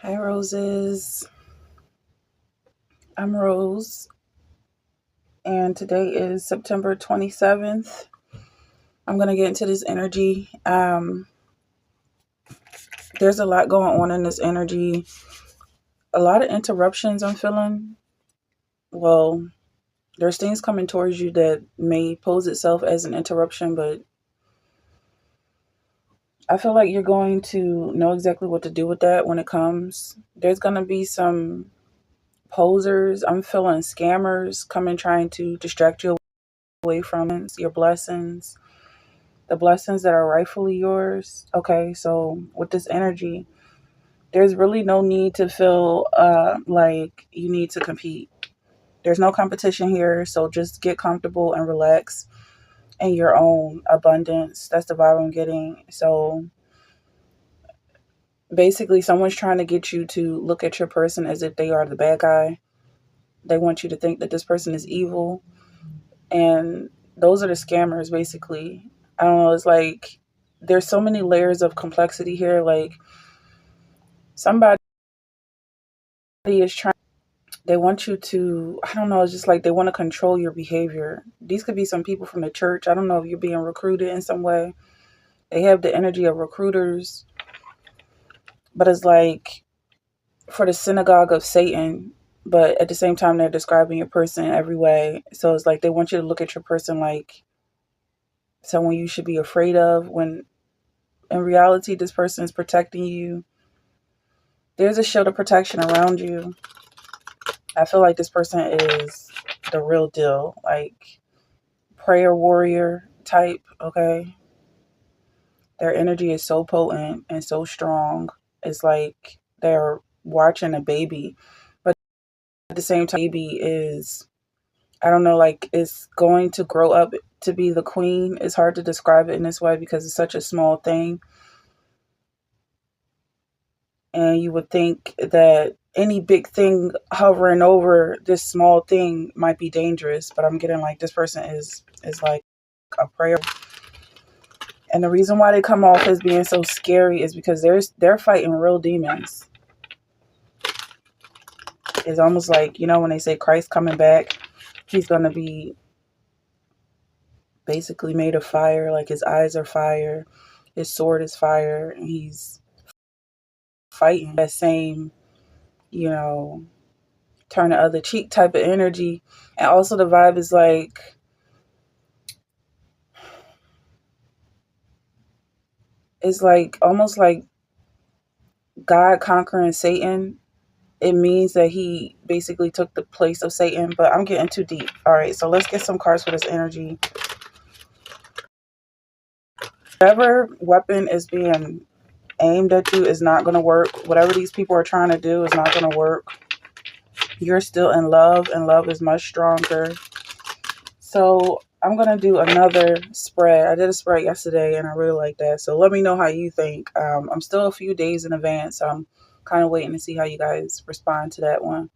Hi, Roses. I'm Rose, and today is September 27th. I'm going to get into this energy. There's a lot going on in this energy, a lot of interruptions I'm feeling. Well, there's things coming towards you that may pose itself as an interruption, but I feel like you're going to know exactly what to do with that when it comes. There's going to be some posers. I'm feeling scammers coming trying to distract you away from your blessings, the blessings that are rightfully yours. Okay, so with this energy, there's really no need to feel like you need to compete. There's no competition here, so just get comfortable and relax in your own abundance. That's the vibe I'm getting. So basically, someone's trying to get you to look at your person as if they are the bad guy. They want you to think that this person is evil. And those are the scammers, basically. I don't know. It's like there's so many layers of complexity here. Like somebody is trying, they want you to, I don't know, it's just like they want to control your behavior. These could be some people from the church. I don't know if you're being recruited in some way. They have the energy of recruiters, but it's like for the synagogue of Satan. But at the same time, they're describing your person every way. So it's like they want you to look at your person like someone you should be afraid of, when in reality, this person is protecting you. There's a shield of protection around you. I feel like this person is the real deal, like prayer warrior type, okay? Their energy is so potent and so strong. It's like they're watching a baby, but at the same time, baby is, I don't know, like it's going to grow up to be the queen. It's hard to describe it in this way because it's such a small thing. And you would think that any big thing hovering over this small thing might be dangerous, but I'm getting like this person is like a prayer. And the reason why they come off as being so scary is because they're fighting real demons. It's almost like, when they say Christ coming back, he's going to be basically made of fire, like his eyes are fire, his sword is fire, and he's fighting that same, you know, turn the other cheek type of energy. And also the vibe is like, it's like almost like God conquering Satan. It means that he basically took the place of Satan, but I'm getting too deep. All right, so let's get some cards for this energy. Whatever weapon is being aimed at you is not going to work. Whatever these people are trying to do is not going to work. You're still in love, and love is much stronger. So I'm going to do another spread. I did a spread yesterday, and I really like that. So let me know how you think. I'm still a few days in advance, so I'm kind of waiting to see how you guys respond to that one.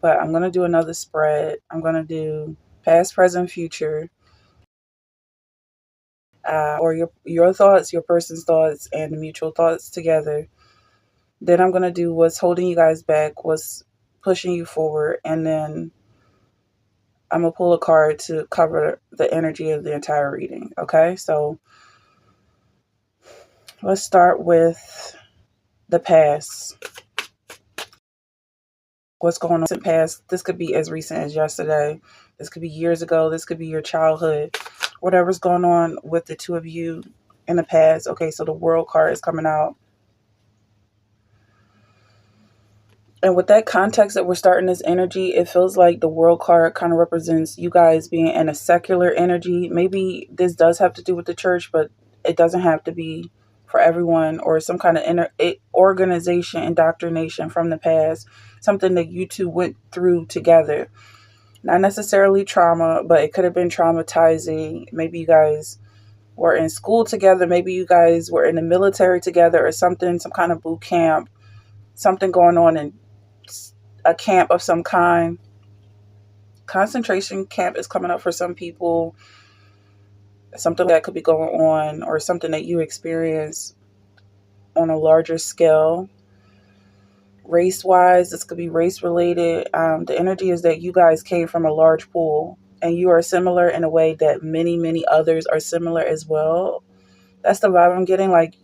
But I'm going to do another spread. I'm going to do past, present, future, or your thoughts, your person's thoughts, and the mutual thoughts together. Then I'm going to do what's holding you guys back, what's pushing you forward, and then I'm going to pull a card to cover the energy of the entire reading. Okay, so let's start with the past. What's going on in the past? This could be as recent as yesterday. This could be years ago. This could be your childhood. Whatever's going on with the two of you in the past. Okay, so the world card is coming out. And with that context that we're starting this energy, it feels like the world card kind of represents you guys being in a secular energy. Maybe this does have to do with the church, but it doesn't have to be for everyone, or some kind of organization, indoctrination from the past, something that you two went through together. Not necessarily trauma, but it could have been traumatizing. Maybe you guys were in school together. Maybe you guys were in the military together or something, some kind of boot camp, something going on in a camp of some kind. Concentration camp is coming up for some people. Something that could be going on, or something that you experience on a larger scale. race wise. This could be race related. The energy is that you guys came from a large pool and you are similar in a way that many, many others are similar as well. That's the vibe I'm getting. Like,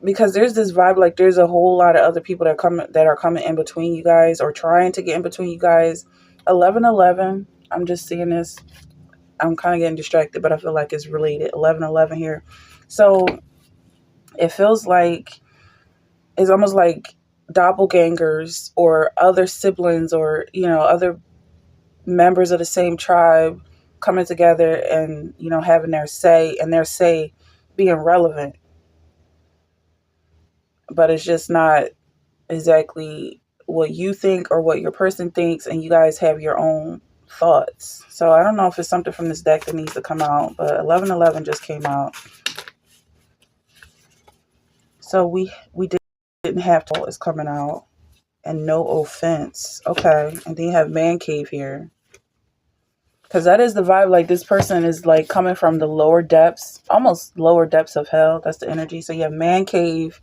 because there's this vibe, like there's a whole lot of other people that are coming in between you guys or trying to get in between you guys. 1111. I'm just seeing this. I'm kind of getting distracted, but I feel like it's related. 1111 here. So it feels like it's almost like doppelgangers or other siblings or, other members of the same tribe coming together and, having their say and their say being relevant. But it's just not exactly what you think or what your person thinks, and you guys have your own thoughts. So I don't know if it's something from this deck that needs to come out, but 1111 just came out. So we didn't have to. It's coming out. And no offense. Okay. And then you have man cave here. Because that is the vibe. Like, this person is like coming from the lower depths, almost lower depths of hell. That's the energy. So you have man cave.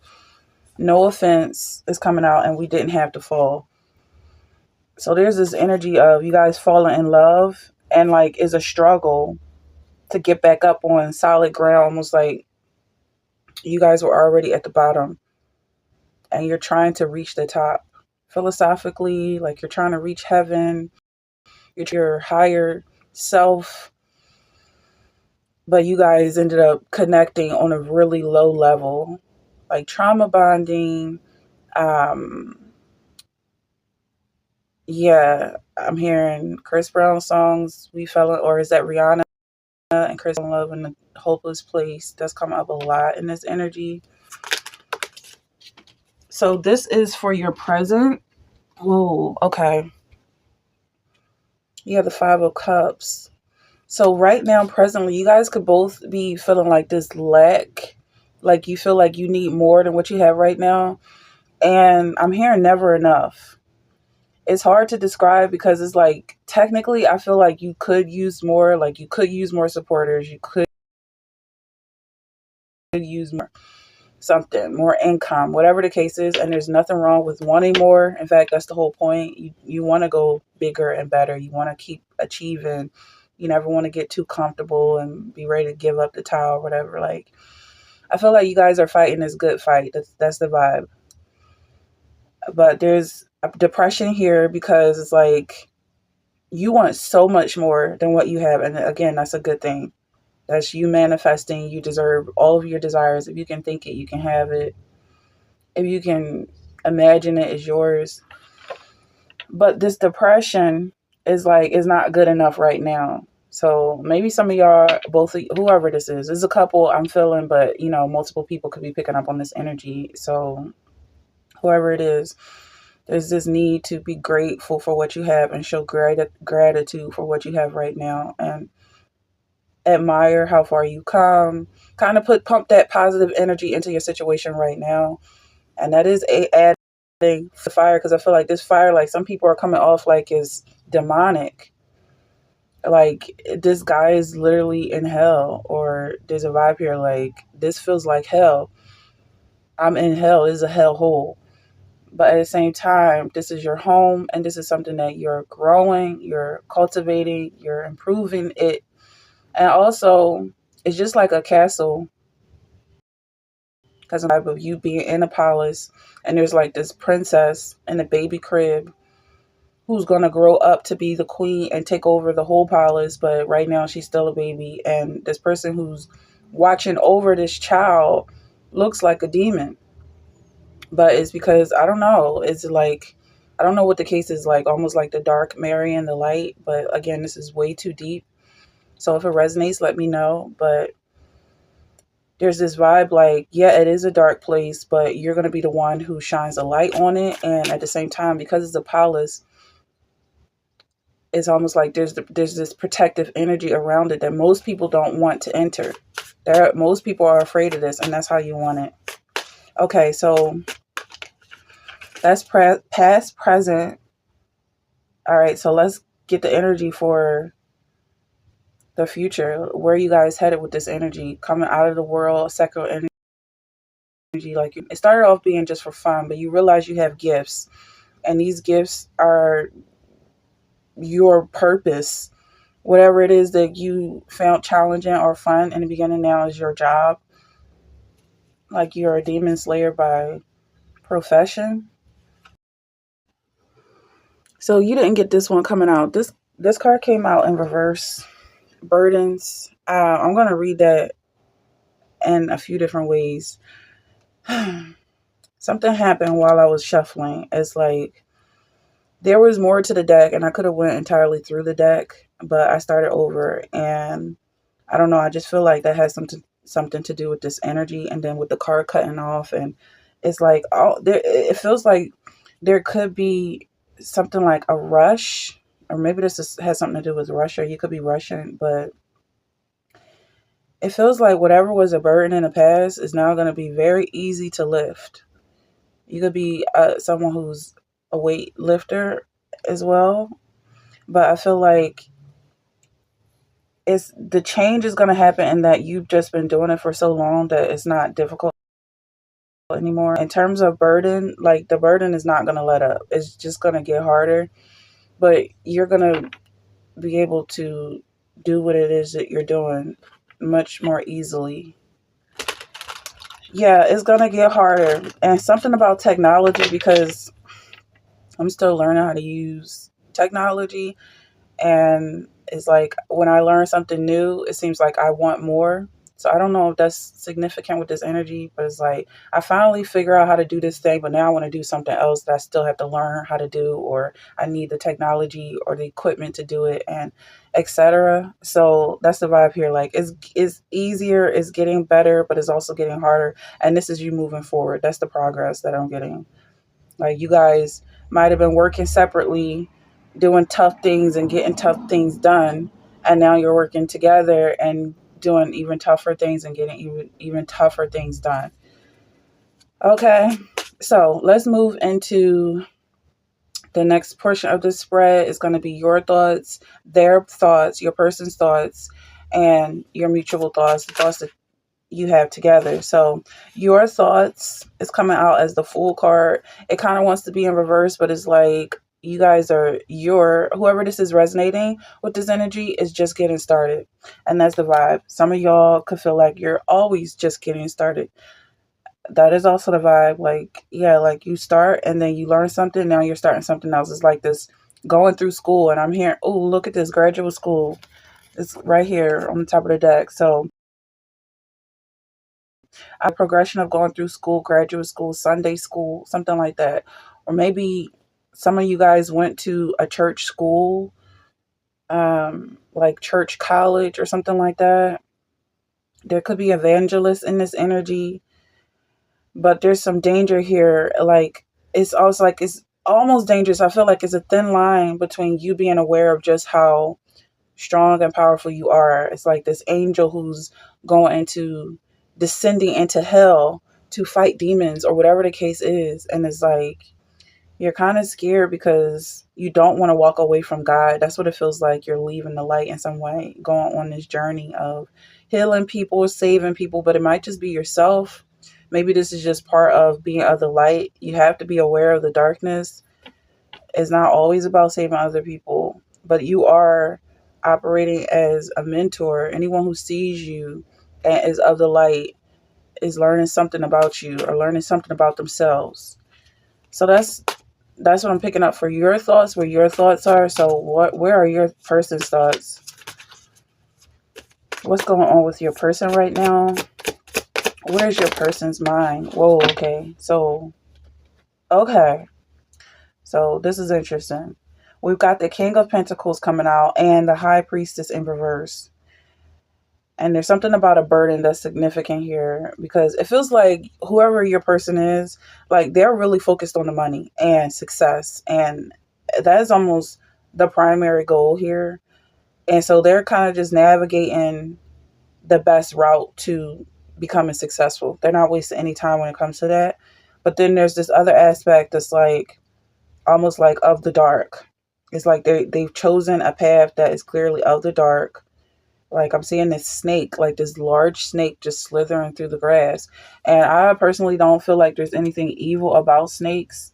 No offense is coming out, and we didn't have to fall. So there's this energy of you guys falling in love, and like is a struggle to get back up on solid ground, almost like you guys were already at the bottom and you're trying to reach the top. Philosophically, like you're trying to reach heaven, your higher self, but you guys ended up connecting on a really low level, like trauma bonding. Yeah, I'm hearing Chris Brown songs. We fell in, or is that Rihanna and Chris in love in a hopeless place? That's coming up a lot in this energy. So this is for your present. Whoa, okay. You have the Five of Cups. So right now, presently, you guys could both be feeling like this lack. Like you feel like you need more than what you have right now. And I'm hearing never enough. It's hard to describe because it's like, technically, I feel like you could use more. Like you could use more supporters. You could use more something, more income, whatever the case is. And there's nothing wrong with wanting more. In fact, that's the whole point. You want to go bigger and better. You want to keep achieving. You never want to get too comfortable and be ready to give up the towel or whatever. Like, I feel like you guys are fighting this good fight. That's the vibe. But there's a depression here because it's like you want so much more than what you have. And again, that's a good thing. That's you manifesting. You deserve all of your desires. If you can think it, you can have it. If you can imagine it, it's yours. But this depression is not good enough right now. So maybe some of y'all, both of whoever this is, there's a couple I'm feeling, but multiple people could be picking up on this energy. So whoever it is, there's this need to be grateful for what you have and show gratitude for what you have right now, and admire how far you come. Kind of pump that positive energy into your situation right now, and that is adding the fire, because I feel like this fire, like some people are coming off like is demonic. Like this guy is literally in hell, or there's a vibe here like this feels like hell. I'm in hell. This is a hell hole. But at the same time, this is your home, and this is something that you're growing, you're cultivating, you're improving it. And also, it's just like a castle, because of of you being in a palace, and there's like this princess in a baby crib who's going to grow up to be the queen and take over the whole palace. But right now, she's still a baby. And this person who's watching over this child looks like a demon. But it's because, I don't know, it's like, I don't know what the case is, like almost like the dark marrying the light. But again, this is way too deep. So if it resonates, let me know. But there's this vibe like, yeah, it is a dark place, but you're going to be the one who shines a light on it. And at the same time, because it's a palace, it's almost like there's this protective energy around it that most people don't want to enter. Most people are afraid of this, and that's how you want it. Okay, so that's past, present. All right, so let's get the energy for the future. Where are you guys headed with this energy? Coming out of the world, sacral energy. Like it started off being just for fun, but you realize you have gifts, and these gifts are your purpose. Whatever it is that you found challenging or fun in the beginning now is your job. Like you're a demon slayer by profession. So you didn't get this one coming out. This card came out in reverse. Burdens. I'm gonna read that in a few different ways. Something happened while I was shuffling. It's like there was more to the deck, and I could have went entirely through the deck, but I started over, and I don't know. I just feel like that has something to do with this energy, and then with the card cutting off, and it's like it feels like there could be something like a rush, or maybe has something to do with Russia. You could be Russian, but it feels like whatever was a burden in the past is now going to be very easy to lift. You could be someone who's a weight lifter as well, but I feel like it's the change is going to happen in that you've just been doing it for so long that it's not difficult anymore. In terms of burden, like the burden is not going to let up. It's just going to get harder, but you're going to be able to do what it is that you're doing much more easily. Yeah, it's going to get harder. And something about technology, because I'm still learning how to use technology. And it's like when I learn something new, it seems like I want more. So I don't know if that's significant with this energy, but it's like I finally figure out how to do this thing, but now I want to do something else that I still have to learn how to do, or I need the technology or the equipment to do it, and etc. So that's the vibe here. Like it's easier, it's getting better, but it's also getting harder. And this is you moving forward. That's the progress that I'm getting. Like you guys might have been working separately, doing tough things and getting tough things done, and now you're working together and doing even tougher things and getting even tougher things done. Okay, so let's move into the next portion of the spread. Is going to be your thoughts, their thoughts, your person's thoughts, and your mutual thoughts, the thoughts that you have together. So your thoughts is coming out as the Fool card. It kind of wants to be in reverse, but it's like you guys are whoever this is resonating with this energy is just getting started. And that's the vibe. Some of y'all could feel like you're always just getting started. That is also the vibe. Like, yeah, like you start and then you learn something. Now you're starting something else. It's like this going through school, and I'm hearing, oh, look at this graduate school. It's right here on the top of the deck. So a progression of going through school, graduate school, Sunday school, something like that. Or maybe some of you guys went to a church school, like church college or something like that. There could be evangelists in this energy, but there's some danger here. Like it's also like it's almost dangerous. I feel like it's a thin line between you being aware of just how strong and powerful you are. It's like this angel who's going into descending into hell to fight demons or whatever the case is. And it's like you're kind of scared because you don't want to walk away from God. That's what it feels like. You're leaving the light in some way, going on this journey of healing people, saving people, but it might just be yourself. Maybe this is just part of being of the light. You have to be aware of the darkness. It's not always about saving other people, but you are operating as a mentor. Anyone who sees you and is of the light is learning something about you or learning something about themselves. So that's what I'm picking up for your thoughts, where your thoughts are. So where are your person's thoughts? What's going on with your person right now? Where's your person's mind? Whoa, okay. So this is interesting. We've got the King of Pentacles coming out and the High Priestess in reverse. And there's something about a burden that's significant here, because it feels like whoever your person is, like they're really focused on the money and success. And that is almost the primary goal here. And so they're kind of just navigating the best route to becoming successful. They're not wasting any time when it comes to that. But then there's this other aspect that's like almost like of the dark. It's like they've chosen a path that is clearly of the dark, Like I'm seeing this snake, like this large snake just slithering through the grass. And I personally don't feel like there's anything evil about snakes.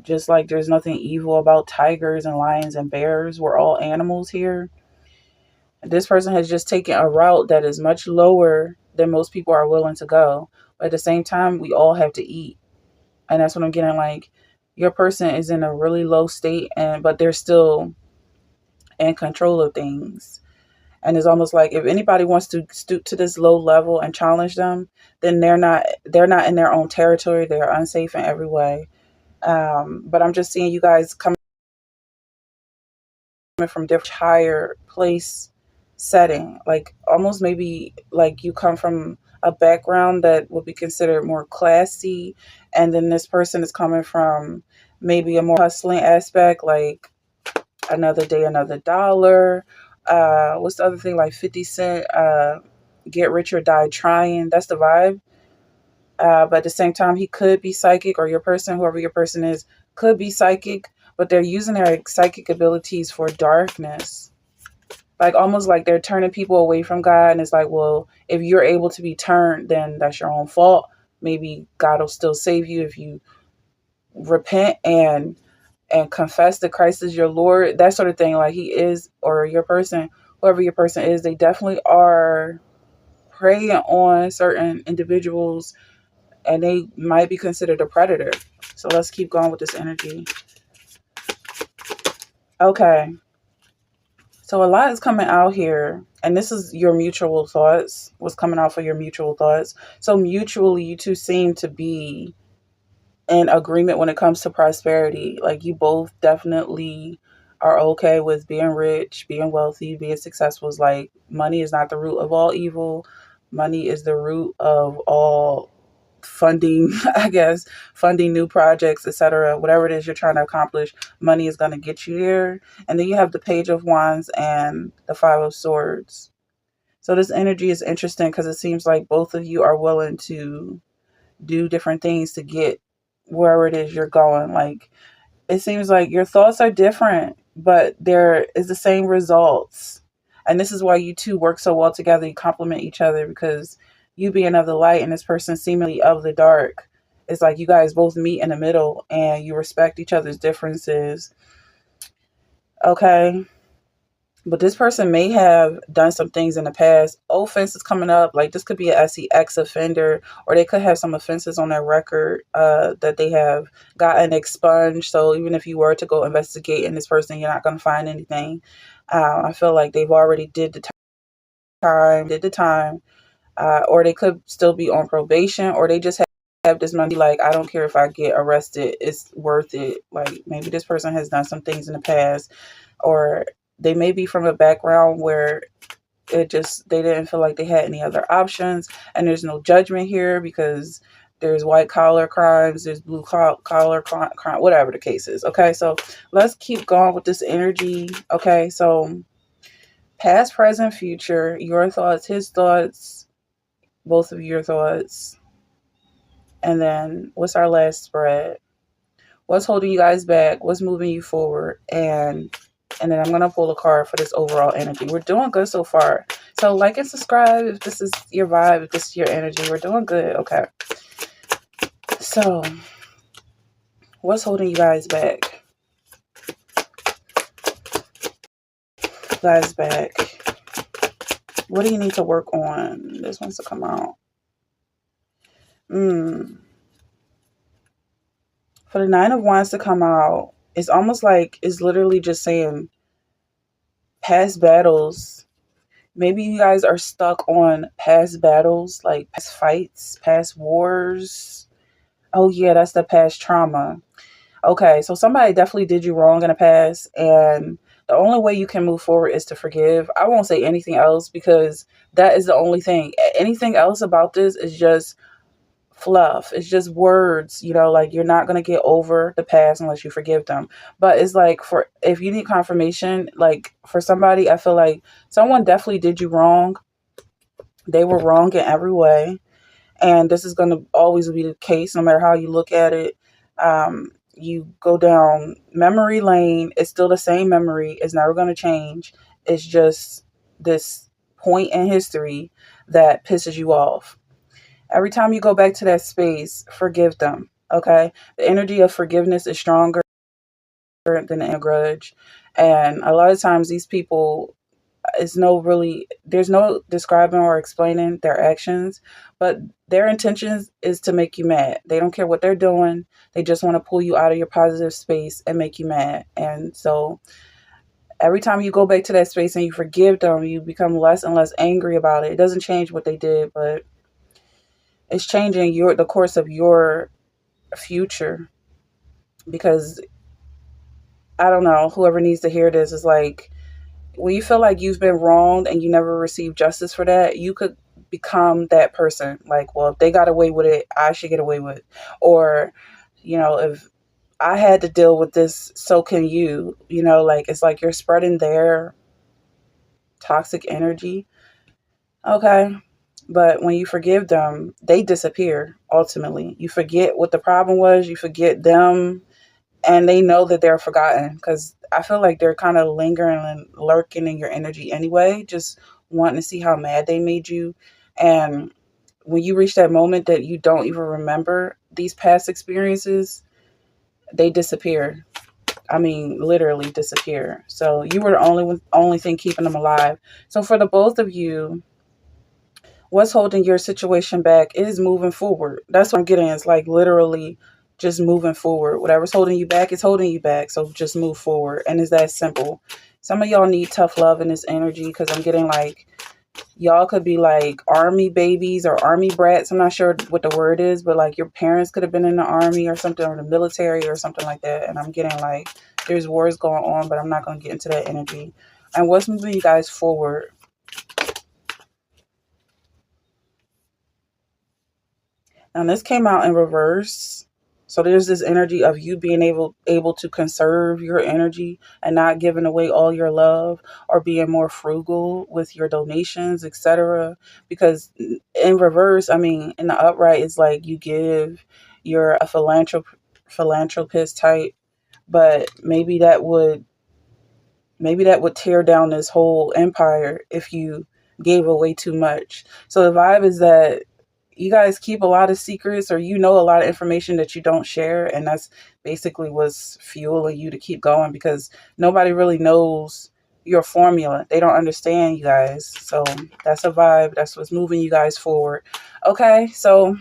Just like there's nothing evil about tigers and lions and bears. We're all animals here. This person has just taken a route that is much lower than most people are willing to go. But at the same time, we all have to eat. And that's what I'm getting, like your person is in a really low state and but they're still in control of things. And it's almost like if anybody wants to stoop to this low level and challenge them, then they're not in their own territory. They're unsafe in every way. But I'm just seeing you guys coming from different higher place setting, like almost maybe like you come from a background that would be considered more classy, and then this person is coming from maybe a more hustling aspect, like another day, another dollar. What's the other thing? Like 50 Cent, get rich or die trying. That's the vibe. But at the same time, he could be psychic, or your person, whoever your person is, could be psychic, but they're using their psychic abilities for darkness. Like almost like they're turning people away from God. And it's like, well, if you're able to be turned, then that's your own fault. Maybe God will still save you if you repent and confess that Christ is your Lord, that sort of thing. Like he is, or your person, whoever your person is, they definitely are preying on certain individuals and they might be considered a predator. So let's keep going with this energy. Okay. So a lot is coming out here, and this is your mutual thoughts. What's coming out for your mutual thoughts? So mutually, you two seem to be in agreement when it comes to prosperity. Like you both definitely are okay with being rich, being wealthy, being successful. It's like money is not the root of all evil. Money is the root of all funding, I guess, funding new projects, etc. Whatever it is you're trying to accomplish, money is going to get you there. And then you have the Page of Wands and the Five of Swords. So this energy is interesting because it seems like both of you are willing to do different things to get wherever it is you're going. Like it seems like your thoughts are different, but there is the same results. And this is why you two work so well together. You complement each other because you being of the light and this person seemingly of the dark. It's like you guys both meet in the middle and you respect each other's differences. Okay. But this person may have done some things in the past. Offenses coming up. Like this could be a SEX offender, or they could have some offenses on their record that they have gotten expunged. So even if you were to go investigate in this person, you're not going to find anything. I feel like they've already did the time, or they could still be on probation, or they just have this money. Like I don't care if I get arrested, it's worth it. Like maybe this person has done some things in the past, or they may be from a background where they didn't feel like they had any other options, and there's no judgment here because there's white collar crimes, there's blue collar crime, whatever the case is. Okay, so let's keep going with this energy. Okay, so past, present, future, your thoughts, his thoughts, both of your thoughts, and then what's our last spread? What's holding you guys back? What's moving you forward? And then I'm going to pull a card for this overall energy. We're doing good so far. So like and subscribe if this is your vibe, if this is your energy. We're doing good. Okay. So what's holding you guys back? Guys back. What do you need to work on? This wants to come out. For the Nine of Wands to come out, it's almost like it's literally just saying past battles. Maybe you guys are stuck on past battles, like past fights, past wars. Oh yeah, that's the past trauma. Okay, so somebody definitely did you wrong in the past, and the only way you can move forward is to forgive. I won't say anything else because that is the only thing. Anything else about this is just fluff. It's just words, like you're not going to get over the past unless you forgive them. But it's like if you need confirmation, like for somebody, I feel like someone definitely did you wrong. They were wrong in every way. And this is going to always be the case, no matter how you look at it. You go down memory lane, it's still the same memory. It's never going to change. It's just this point in history that pisses you off. Every time you go back to that space, forgive them. Okay? The energy of forgiveness is stronger than a grudge. And a lot of times these people, there's no describing or explaining their actions, but their intentions is to make you mad. They don't care what they're doing. They just want to pull you out of your positive space and make you mad. And so every time you go back to that space and you forgive them, you become less and less angry about it. It doesn't change what they did, but it's changing the course of your future. Because I don't know, whoever needs to hear this is like, when you feel like you've been wronged and you never received justice for that, you could become that person. Like, well, if they got away with it, I should get away with it. Or, if I had to deal with this, so can you. Like, it's like you're spreading their toxic energy. Okay. But when you forgive them, they disappear ultimately. You forget what the problem was, you forget them, and they know that they're forgotten, because I feel like they're kind of lingering and lurking in your energy anyway, just wanting to see how mad they made you. And when you reach that moment that you don't even remember these past experiences, they disappear. I mean, literally disappear. So you were the only thing keeping them alive. So for the both of you, what's holding your situation back is moving forward. That's what I'm getting. It's like literally just moving forward. Whatever's holding you back is holding you back. So just move forward. And it's that simple. Some of y'all need tough love in this energy, because I'm getting like y'all could be like army babies or army brats. I'm not sure what the word is, but like your parents could have been in the army or something, or the military or something like that. And I'm getting like there's wars going on, but I'm not going to get into that energy. And what's moving you guys forward? And this came out in reverse. So there's this energy of you being able to conserve your energy and not giving away all your love, or being more frugal with your donations, etc. Because in reverse, I mean, in the upright, it's like you give, you're a philanthropist type, but maybe that would tear down this whole empire if you gave away too much. So the vibe is that you guys keep a lot of secrets, or a lot of information that you don't share, and that's basically what's fueling you to keep going, because nobody really knows your formula. They don't understand you guys. So that's a vibe. That's what's moving you guys forward. Okay, so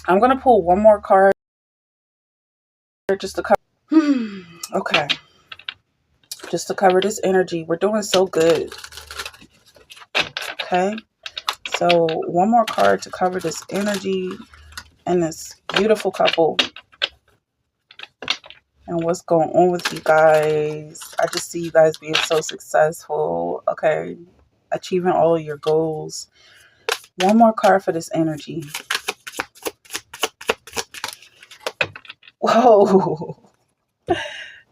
I'm going to pull one more card just to cover. Okay. Just to cover this energy. We're doing so good. Okay. So one more card to cover this energy and this beautiful couple and what's going on with you guys. I just see you guys being so successful. Okay. Achieving all of your goals. One more card for this energy. Whoa.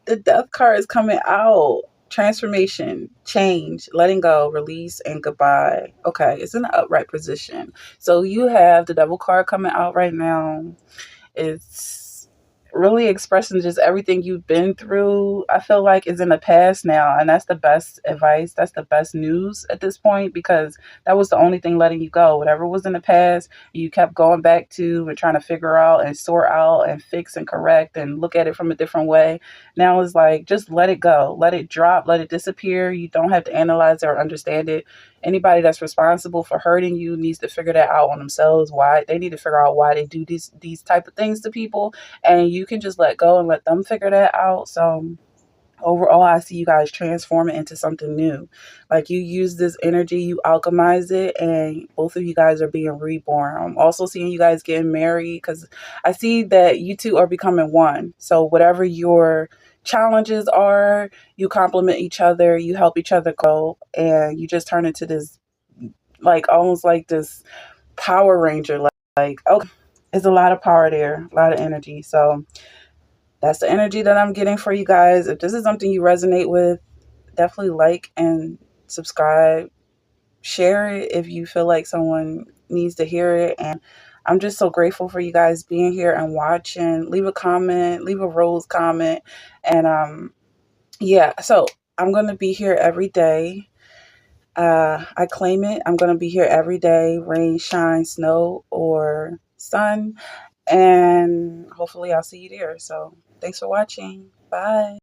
The death card is coming out. Transformation, change, letting go, release, and goodbye. Okay, it's in the upright position. So you have the devil card coming out right now. It's really expressing just everything you've been through. I feel like is in the past now, and that's the best advice. That's the best news at this point, because that was the only thing letting you go. Whatever was in the past, you kept going back to and trying to figure out and sort out and fix and correct and look at it from a different way. Now it's like, just let it go, let it drop, let it disappear. You don't have to analyze it or understand it. Anybody that's responsible for hurting you needs to figure that out on themselves. Why they need to figure out why they do these type of things to people, and you can just let go and let them figure that out. So overall, I see you guys transform it into something new. Like, you use this energy, you alchemize it, and both of you guys are being reborn. I'm also seeing you guys getting married, because I see that you two are becoming one. So whatever your challenges are, you complement each other, you help each other go, and you just turn into this, like, almost like this Power Ranger. Like, okay, there's a lot of power there, a lot of energy. So that's the energy that I'm getting for you guys. If this is something you resonate with, definitely like and subscribe. Share it if you feel like someone needs to hear it. And I'm just so grateful for you guys being here and watching. Leave a comment, leave a rose comment. And yeah, so I'm going to be here every day. I claim it. I'm going to be here every day, rain, shine, snow, or sun. And hopefully I'll see you there. So thanks for watching. Bye.